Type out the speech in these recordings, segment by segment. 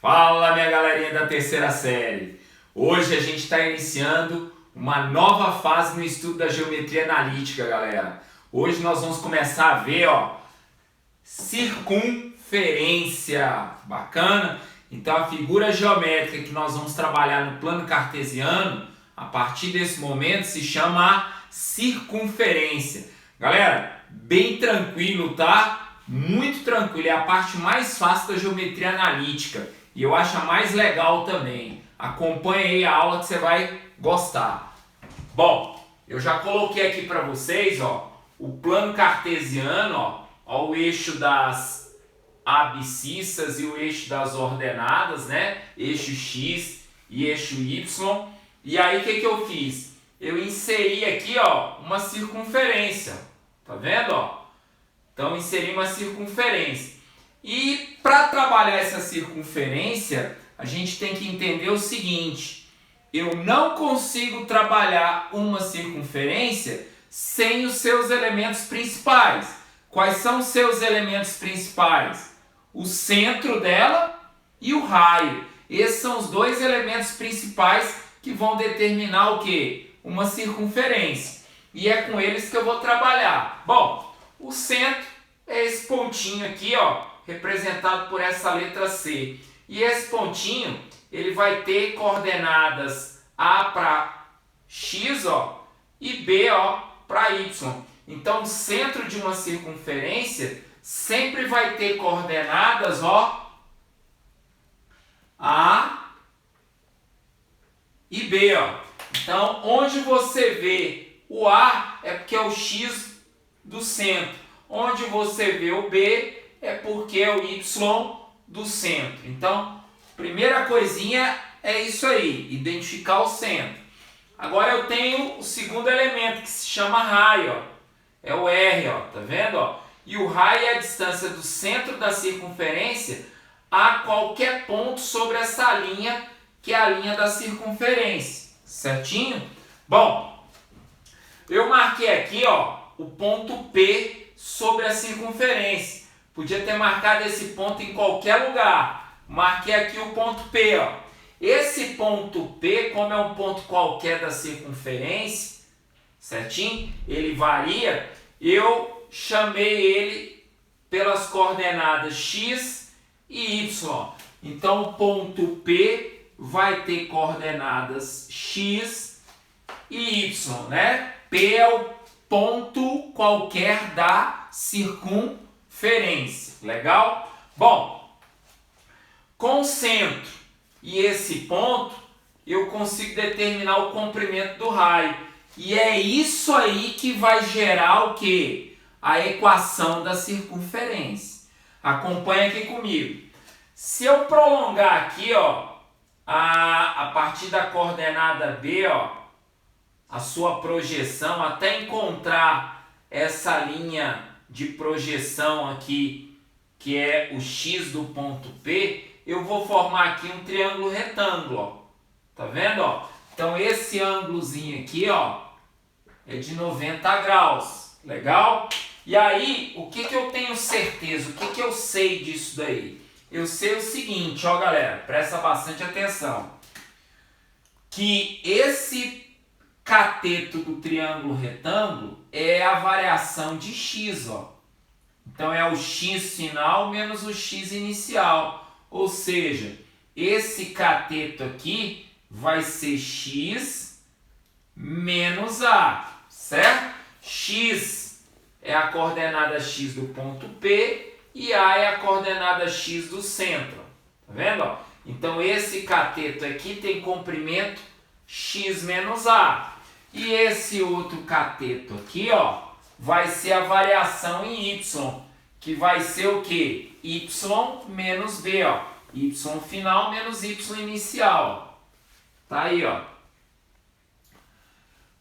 Fala, minha galerinha da terceira série! Hoje a gente está iniciando uma nova fase no estudo da geometria analítica, galera. Hoje nós vamos começar a ver, circunferência. Bacana? Então a figura geométrica que nós vamos trabalhar no plano cartesiano, a partir desse momento, se chama circunferência. Galera, bem tranquilo, tá? Muito tranquilo, é a parte mais fácil da geometria analítica. E eu acho a mais legal também. Acompanhe aí a aula que você vai gostar. Bom, eu já coloquei aqui para vocês, o plano cartesiano, o eixo das abscissas e o eixo das ordenadas, né? Eixo X e eixo Y. E aí o que eu fiz? Eu inseri aqui, uma circunferência. Tá vendo, Então inseri uma circunferência. E para trabalhar essa circunferência, a gente tem que entender o seguinte: eu não consigo trabalhar uma circunferência sem os seus elementos principais. Quais são os seus elementos principais? O centro dela e o raio. Esses são os dois elementos principais que vão determinar o quê? Uma circunferência. E é com eles que eu vou trabalhar. Bom, o centro é esse pontinho aqui, representado por essa letra C. E esse pontinho, ele vai ter coordenadas A para X, e B, para Y. Então, o centro de uma circunferência sempre vai ter coordenadas, A e B, Então, onde você vê o A é porque é o X do centro. Onde você vê o B é porque é o Y do centro. Então, primeira coisinha é isso aí, identificar o centro. Agora eu tenho o segundo elemento que se chama raio, é o R, tá vendo? E o raio é a distância do centro da circunferência a qualquer ponto sobre essa linha, que é a linha da circunferência, certinho? Bom, eu marquei aqui, o ponto P sobre a circunferência. Podia ter marcado esse ponto em qualquer lugar. Marquei aqui o ponto P, Esse ponto P, como é um ponto qualquer da circunferência, certinho? Ele varia. Eu chamei ele pelas coordenadas X e Y. Então o ponto P vai ter coordenadas X e Y, né? P é o ponto qualquer da circunferência. Legal? Bom, com o centro e esse ponto, eu consigo determinar o comprimento do raio. E é isso aí que vai gerar o quê? A equação da circunferência. Acompanha aqui comigo. Se eu prolongar aqui, a partir da coordenada B, a sua projeção, até encontrar essa linha de projeção aqui, que é o X do ponto P, eu vou formar aqui um triângulo retângulo, tá vendo, Então esse ângulozinho aqui, é de 90 graus, legal? E aí, o que eu tenho certeza, o que eu sei disso daí? Eu sei o seguinte, galera, presta bastante atenção, que esse cateto do triângulo retângulo é a variação de x, Então é o x final menos o x inicial. Ou seja, esse cateto aqui vai ser x menos a, certo? X é a coordenada x do ponto P e a é a coordenada x do centro. Tá vendo? Então esse cateto aqui tem comprimento x menos a. E esse outro cateto aqui, vai ser a variação em y, que vai ser o quê? Y menos b, y final menos y inicial. Tá aí,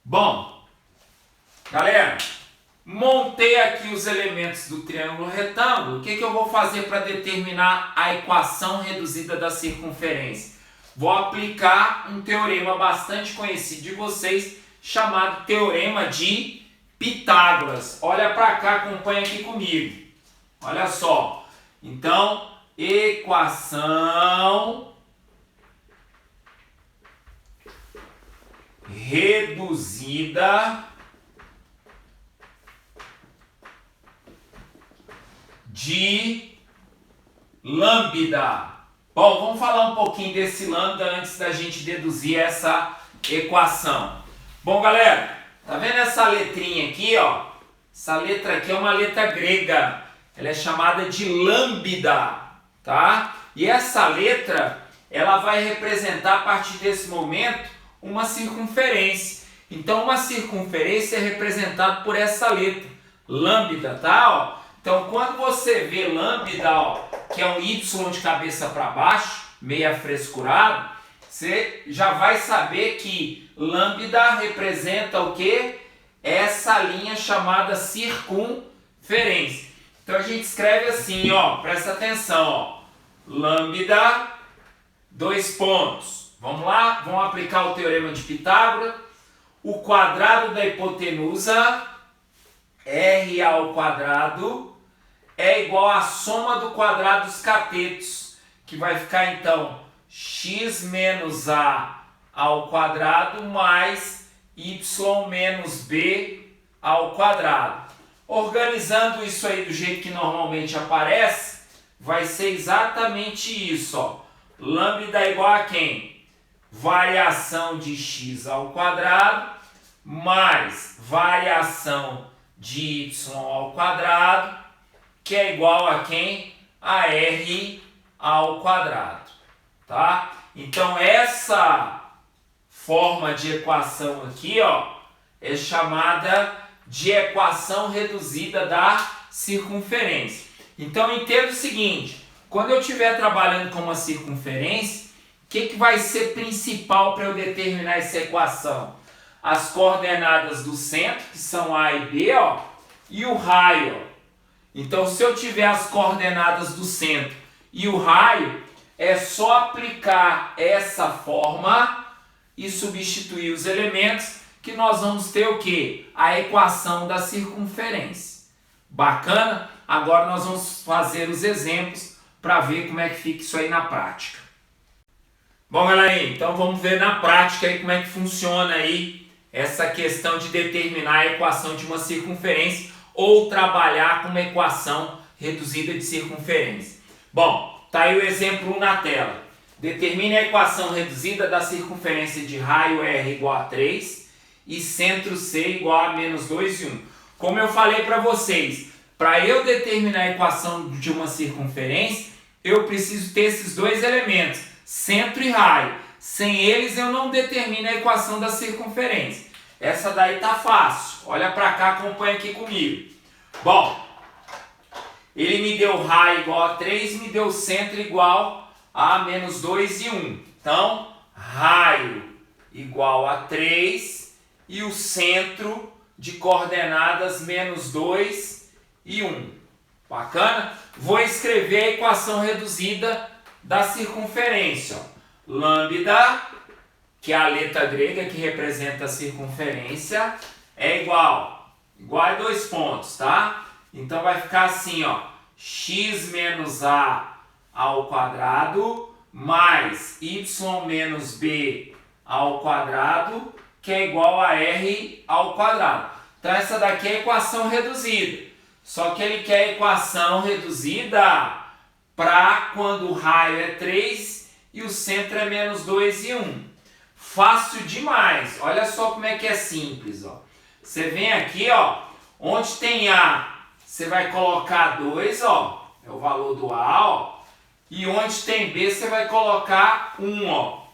Bom, galera, montei aqui os elementos do triângulo retângulo. O que eu vou fazer para determinar a equação reduzida da circunferência? Vou aplicar um teorema bastante conhecido de vocês, chamado Teorema de Pitágoras. Olha para cá, acompanha aqui comigo. Olha só. Então, equação reduzida de lambda. Bom, vamos falar um pouquinho desse lambda antes da gente deduzir essa equação. Bom, galera, tá vendo essa letrinha aqui, ó? Essa letra aqui é uma letra grega. Ela é chamada de lambda, tá? E essa letra, ela vai representar a partir desse momento uma circunferência. Então, uma circunferência é representada por essa letra, lambda, tá? Ó. Então, quando você vê lambda, ó, que é um y de cabeça para baixo, meio afrescurado, você já vai saber que lambda representa o quê? Essa linha chamada circunferência. Então, a gente escreve assim, ó, presta atenção, ó, lambda, 2 pontos. Vamos lá? Vamos aplicar o teorema de Pitágoras. O quadrado da hipotenusa, r ao quadrado, é igual à soma do quadrado dos catetos, que vai ficar então x menos a ao quadrado mais y menos b ao quadrado. Organizando isso aí do jeito que normalmente aparece, vai ser exatamente isso, ó. Lambda é igual a quem? Variação de x ao quadrado mais variação de y ao quadrado, que é igual a quem? A r ao quadrado, tá? Então essa forma de equação aqui, ó, é chamada de equação reduzida da circunferência. Então entenda o seguinte, quando eu estiver trabalhando com uma circunferência, o que vai ser principal para eu determinar essa equação? As coordenadas do centro, que são A e B, ó, e o raio. Então, se eu tiver as coordenadas do centro e o raio, é só aplicar essa forma e substituir os elementos, que nós vamos ter o quê? A equação da circunferência. Bacana? Agora nós vamos fazer os exemplos para ver como é que fica isso aí na prática. Bom, galera, então vamos ver na prática aí como é que funciona aí essa questão de determinar a equação de uma circunferência ou trabalhar com uma equação reduzida de circunferência. Bom, tá aí o exemplo 1 na tela. Determine a equação reduzida da circunferência de raio R igual a 3 e centro C igual a menos 2 e 1. Como eu falei para vocês, para eu determinar a equação de uma circunferência, eu preciso ter esses dois elementos, centro e raio. Sem eles eu não determino a equação da circunferência. Essa daí tá fácil. Olha para cá, acompanha aqui comigo. Bom, ele me deu raio igual a 3, me deu centro igual a menos 2 e 1. Então, raio igual a 3 e o centro de coordenadas menos 2 e 1. Bacana? Vou escrever a equação reduzida da circunferência. Ó. Lambda, que é a letra grega que representa a circunferência, é igual a 2 pontos, tá? Então vai ficar assim, ó, x menos a ao quadrado mais y menos b ao quadrado, que é igual a r ao quadrado. Então essa daqui é a equação reduzida. Só que ele quer a equação reduzida para quando o raio é 3 e o centro é menos 2 e 1. Fácil demais. Olha só como é que é simples, ó. Você vem aqui, ó, onde tem A, você vai colocar 2, ó, é o valor do A, ó. E onde tem B, você vai colocar 1, ó.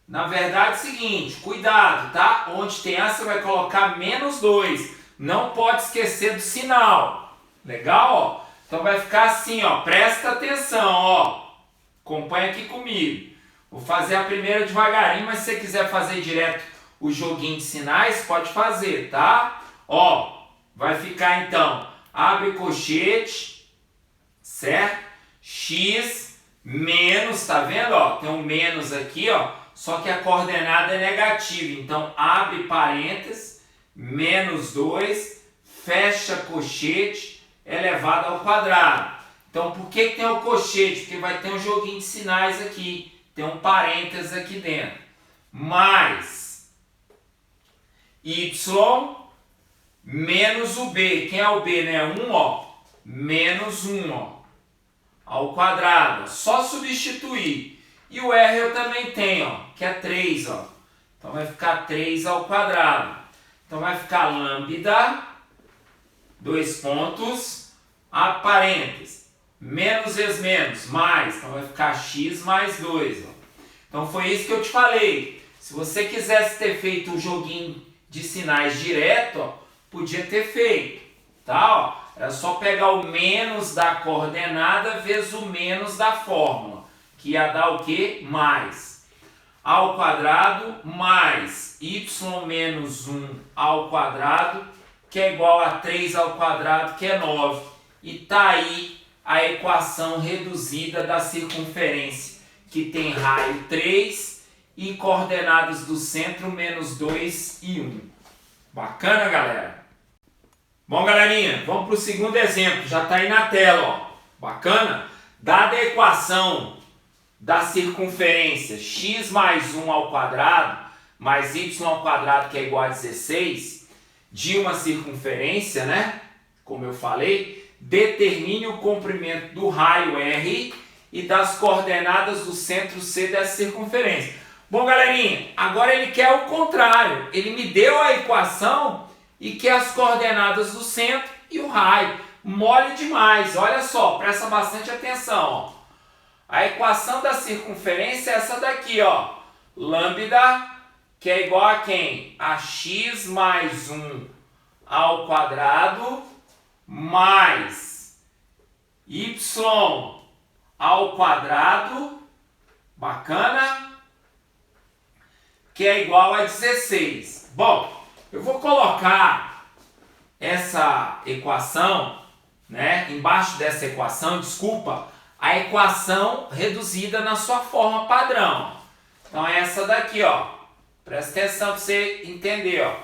Na verdade é o seguinte, cuidado, tá? Onde tem A, você vai colocar menos 2. Não pode esquecer do sinal. Legal, ó? Então vai ficar assim, ó. Presta atenção, ó. Acompanha aqui comigo. Vou fazer a primeira devagarinho, mas se você quiser fazer direto o joguinho de sinais, pode fazer, tá? Ó, vai ficar então, abre colchete, certo? X menos, tá vendo? Ó, tem um menos aqui, ó, só que a coordenada é negativa. Então, abre parênteses, menos 2, fecha colchete, elevado ao quadrado. Então, por que tem o colchete? Porque vai ter um joguinho de sinais aqui. Tem um parênteses aqui dentro. Mais y menos o b. Quem é o b, né? 1, ó. Menos 1, ó. Ao quadrado. Só substituir. E o r eu também tenho, ó. Que é 3, ó. Então, vai ficar 3 ao quadrado. Então, vai ficar lambda, 2 pontos, a parênteses. Menos vezes menos, mais. Então, vai ficar x mais 2, ó. Então, foi isso que eu te falei. Se você quisesse ter feito o joguinho de sinais direto, ó, podia ter feito, tá? Ó, era só pegar o menos da coordenada vezes o menos da fórmula, que ia dar o quê? Mais ao quadrado mais y menos 1 ao quadrado, que é igual a 3 ao quadrado, que é 9. E tá aí a equação reduzida da circunferência, que tem raio 3 e coordenadas do centro menos 2 e 1. Bacana, galera? Bom, galerinha, vamos para o segundo exemplo. Já está aí na tela, ó. Bacana? Dada a equação da circunferência x mais 1 ao quadrado mais y ao quadrado, que é igual a 16, de uma circunferência, né? Como eu falei, determine o comprimento do raio R e das coordenadas do centro C dessa circunferência. Bom, galerinha, agora ele quer o contrário. Ele me deu a equação e quer as coordenadas do centro e o raio. Mole demais. Olha só, presta bastante atenção, ó. A equação da circunferência é essa daqui, ó. Lambda, que é igual a quem? A x mais 1 ao quadrado mais y ao quadrado, bacana, que é igual a 16. Bom, eu vou colocar essa equação, né, embaixo dessa equação, desculpa, a equação reduzida na sua forma padrão. Então é essa daqui, ó. Presta atenção para você entender, ó.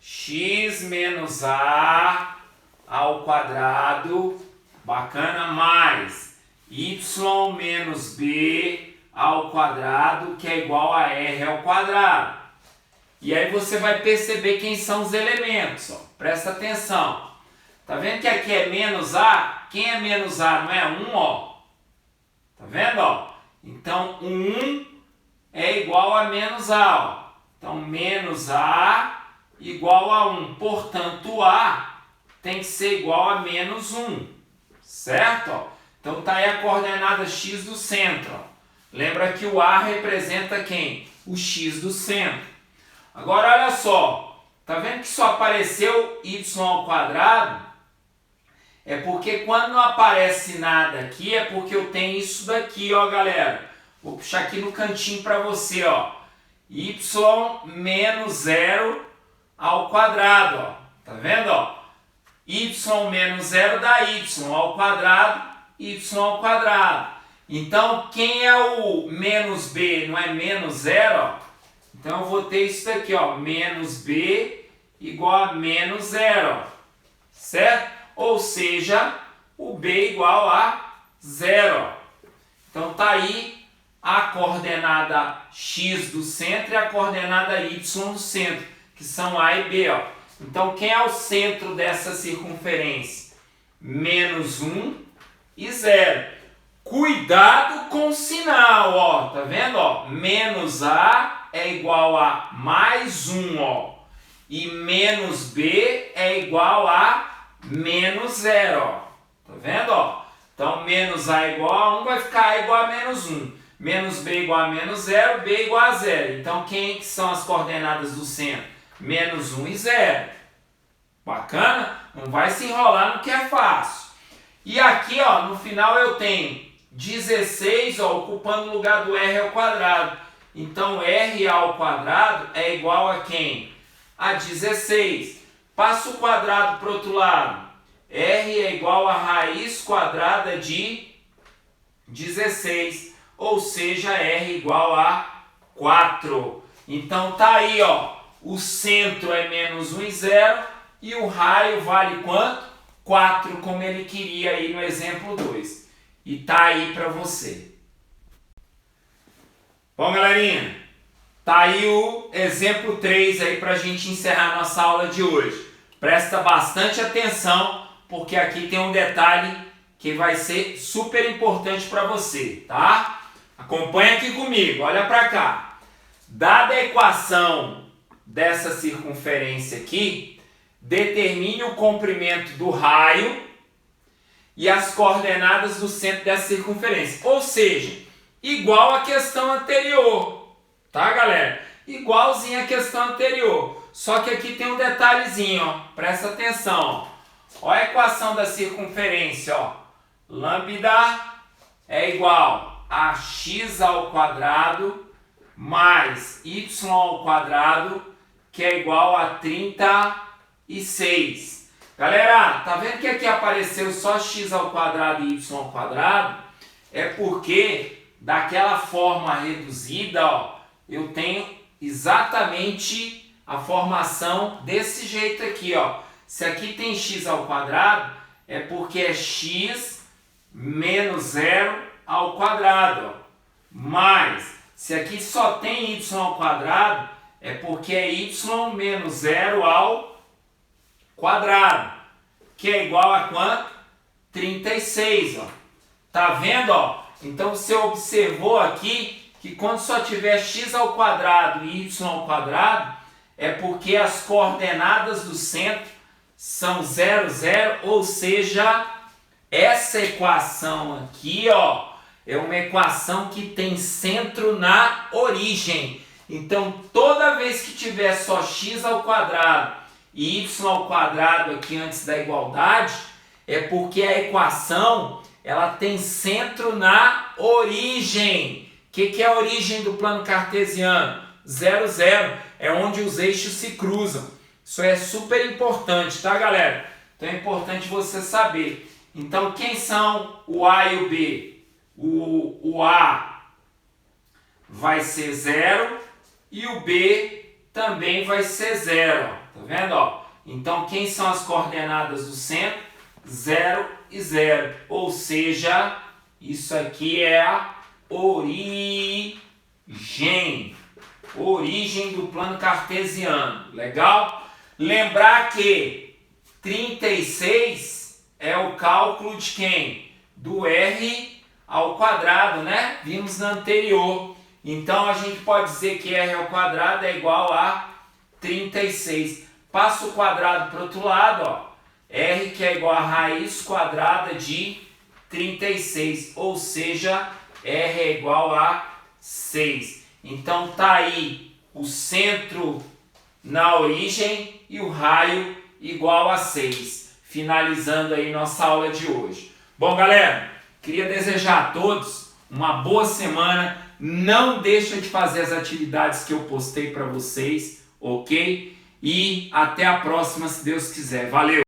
X menos a ao quadrado, bacana, mais y menos b ao quadrado, que é igual a r ao quadrado. E aí você vai perceber quem são os elementos, ó. Presta atenção. Tá vendo que aqui é menos a? Quem é menos a? Não é 1, ó. Tá vendo, ó? Então, 1 é igual a menos a, ó. Então, menos a igual a 1. Portanto, a tem que ser igual a menos 1. Certo? Ó? Então, tá aí a coordenada x do centro, ó. Lembra que o a representa quem? O x do centro. Agora, olha só. Tá vendo que só apareceu y ao quadrado? É porque quando não aparece nada aqui, é porque eu tenho isso daqui, ó, galera. Vou puxar aqui no cantinho para você, ó. Y menos 0 ao quadrado, ó. Tá vendo, ó? Y menos 0 dá y ao quadrado, y ao quadrado. Então, quem é o menos b? Não é menos 0, ó? Então, eu vou ter isso daqui, ó. Menos b igual a menos 0, ó. Certo? Ou seja, o b igual a 0, ó. Então, tá aí a coordenada x do centro e a coordenada y do centro, que são a e b, ó. Então, quem é o centro dessa circunferência? Menos 1 e 0. Cuidado com o sinal, ó. Tá vendo, ó? Menos a é igual a mais 1, ó. E menos b é igual a menos 0, ó. Tá vendo, ó? Então, menos a igual a 1 vai ficar a igual a menos 1. Menos b igual a menos 0, b igual a 0. Então, quem que são as coordenadas do centro? Menos 1 e 0. Bacana? Não vai se enrolar no que é fácil. E aqui, ó, no final eu tenho 16, ó, ocupando o lugar do r ao quadrado. Então, r ao quadrado é igual a quem? A 16. Passa o quadrado para o outro lado. R é igual a raiz quadrada de 16. Ou seja, R igual a 4. Então, tá aí, ó. O centro é menos 1 e 0. E o raio vale quanto? 4, como ele queria aí no exemplo 2. e tá aí para você. Bom, galerinha, tá aí o exemplo 3 aí para a gente encerrar nossa aula de hoje. Presta bastante atenção, porque aqui tem um detalhe que vai ser super importante para você, tá? Acompanha aqui comigo, olha para cá. Dada a equação dessa circunferência aqui, determine o comprimento do raio e as coordenadas do centro dessa circunferência. Ou seja, igual à questão anterior, tá, galera? Igualzinho à questão anterior. Só que aqui tem um detalhezinho, ó. Presta atenção, ó. Olha a equação da circunferência, ó. Lambda é igual a x ao quadrado mais y ao quadrado, que é igual a 36. Galera, tá vendo que aqui apareceu só x ao quadrado e y ao quadrado? É porque daquela forma reduzida, ó, eu tenho exatamente a formação desse jeito aqui, ó. Se aqui tem x ao quadrado, é porque é x menos 0 ao quadrado, ó. Mas, se aqui só tem y ao quadrado, é porque é y menos 0 ao quadrado, que é igual a quanto? 36, ó. Tá vendo, ó? Então você observou aqui que quando só tiver x ao quadrado e y ao quadrado, é porque as coordenadas do centro são 0, 0, ou seja, essa equação aqui, ó, é uma equação que tem centro na origem. Então, toda vez que tiver só x ao quadrado e y ao quadrado aqui antes da igualdade, é porque a equação ela tem centro na origem. O que é a origem do plano cartesiano? 0, 0. É onde os eixos se cruzam. Isso é super importante, tá, galera? Então é importante você saber. Então, quem são o A e o B? O A vai ser 0 e o B também vai ser 0. Tá vendo? Ó? Então, quem são as coordenadas do centro? 0 e 0. Ou seja, isso aqui é a origem. Origem do plano cartesiano. Legal? Lembrar que 36 é o cálculo de quem? Do R ao quadrado, né? Vimos na anterior. Então, a gente pode dizer que R ao quadrado é igual a 36. Passa o quadrado para o outro lado, ó. R que é igual a raiz quadrada de 36. Ou seja, R é igual a 6. Então, tá aí o centro na origem e o raio igual a 6. Finalizando aí nossa aula de hoje. Bom, galera, queria desejar a todos uma boa semana. Não deixa de fazer as atividades que eu postei para vocês, ok? E até a próxima, se Deus quiser. Valeu!